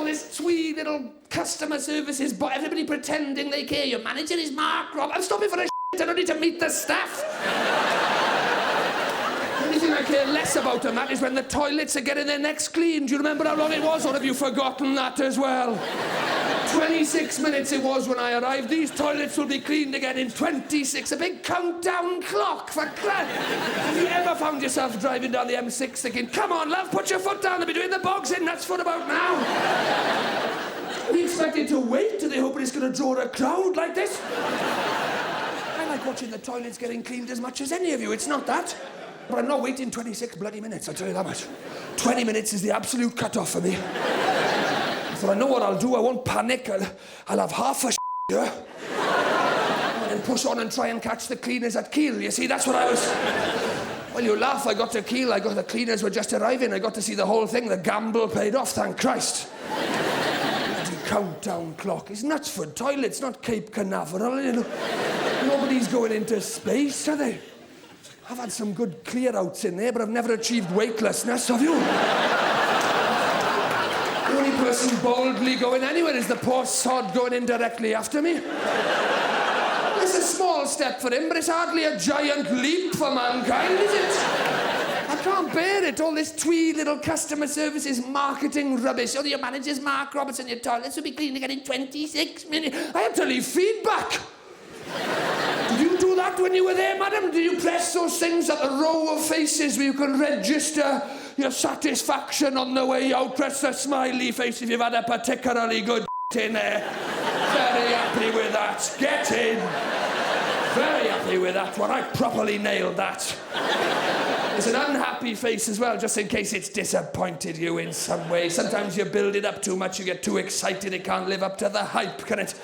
all this twee little customer services, but everybody pretending they care. Your manager is Mark Rob. I'm stopping for a shit. I don't need to meet the staff. The only thing I care less about than that is when the toilets are getting their necks cleaned. Do you remember how long it was, or have you forgotten that as well? 26 minutes it was when I arrived. These toilets will be cleaned again in 26. A big countdown clock for crap. Have you ever found yourself driving down the M6 thinking, come on, love, put your foot down, they'll be doing the bogs in, that's what about now? Are you expecting to wait? Do they hope it's going to draw a crowd like this? I like watching the toilets getting cleaned as much as any of you. It's not that. But I'm not waiting 26 bloody minutes, I'll tell you that much. 20 minutes is the absolute cut-off for me. So I know what I'll do. I won't panic. I'll have half a here. And then push on and try and catch the cleaners at Kiel. You see, that's what I was... Well, you laugh. I got to Kiel. The cleaners were just arriving. I got to see the whole thing. The gamble paid off, thank Christ. Bloody countdown clock. It's nuts for toilets, not Cape Canaveral. You know. Nobody's going into space, are they? I've had some good clear-outs in there, but I've never achieved weightlessness, have you? The only person boldly going anywhere is the poor sod going in directly after me. It's a small step for him, but it's hardly a giant leap for mankind, is it? I can't bear it, all this twee little customer services marketing rubbish. Oh, your manager's Mark Robertson, your toilets will be cleaned again in 26 minutes. I had to leave feedback. Did you do that when you were there, madam? Did you press those things at the row of faces where you can register your satisfaction on the way out? Press the smiley face if you've had a particularly good in there. Very happy with that. Get in. Very happy with that one. I properly nailed that. There's an unhappy face as well, just in case it's disappointed you in some way. Sometimes you build it up too much, you get too excited, it can't live up to the hype, can it?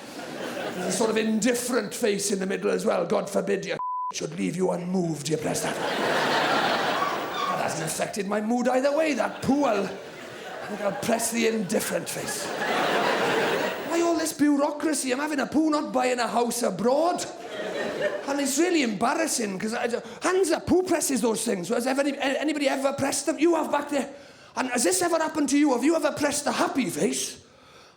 There's a sort of indifferent face in the middle as well. God forbid your should leave you unmoved. You press that. That hasn't affected my mood either way, that poo. I think I'll press the indifferent face. Why all this bureaucracy? I'm having a poo, not buying a house abroad. And it's really embarrassing, because hands up, who presses those things? Has anybody ever pressed them? You have back there. And has this ever happened to you? Have you ever pressed the happy face?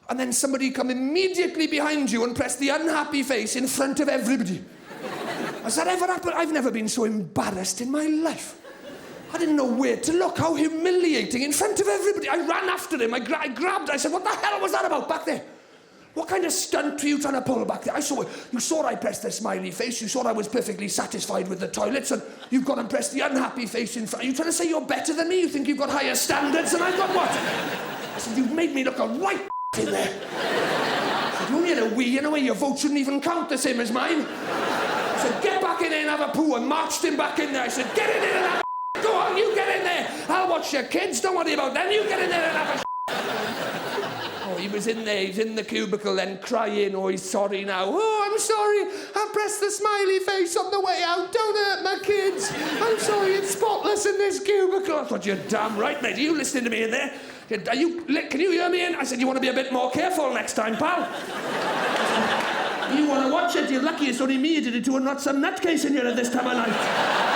And then somebody come immediately behind you and press the unhappy face in front of everybody. Has that ever happened? I've never been so embarrassed in my life. I didn't know where to look. How humiliating in front of everybody. I ran after him. I grabbed. I said, what the hell was that about back there? What kind of stunt were you trying to pull back there? You saw I pressed the smiley face. You saw I was perfectly satisfied with the toilets, and you've gone and pressed the unhappy face in front. Are you trying to say you're better than me? You think you've got higher standards than I've got what? I said, you've made me look a right in there. I said, you only had a wee, in a way your vote shouldn't even count the same as mine. I said, get back in there and have a poo, and marched him back in there. I said, get in there and have a go on, you get in there. I'll watch your kids, don't worry about them. You get in there and have a Oh, he was in there, he's in the cubicle then crying, oh, he's sorry now. Oh, I'm sorry, I pressed the smiley face on the way out. Don't hurt my kids. I'm sorry, it's spotless in this cubicle. I thought, you're damn right, mate. Are you listening to me in there? Can you hear me in? I said, you want to be a bit more careful next time, pal? You want to watch it? You're lucky it's only me you did it to and not some nutcase in here at this time of night.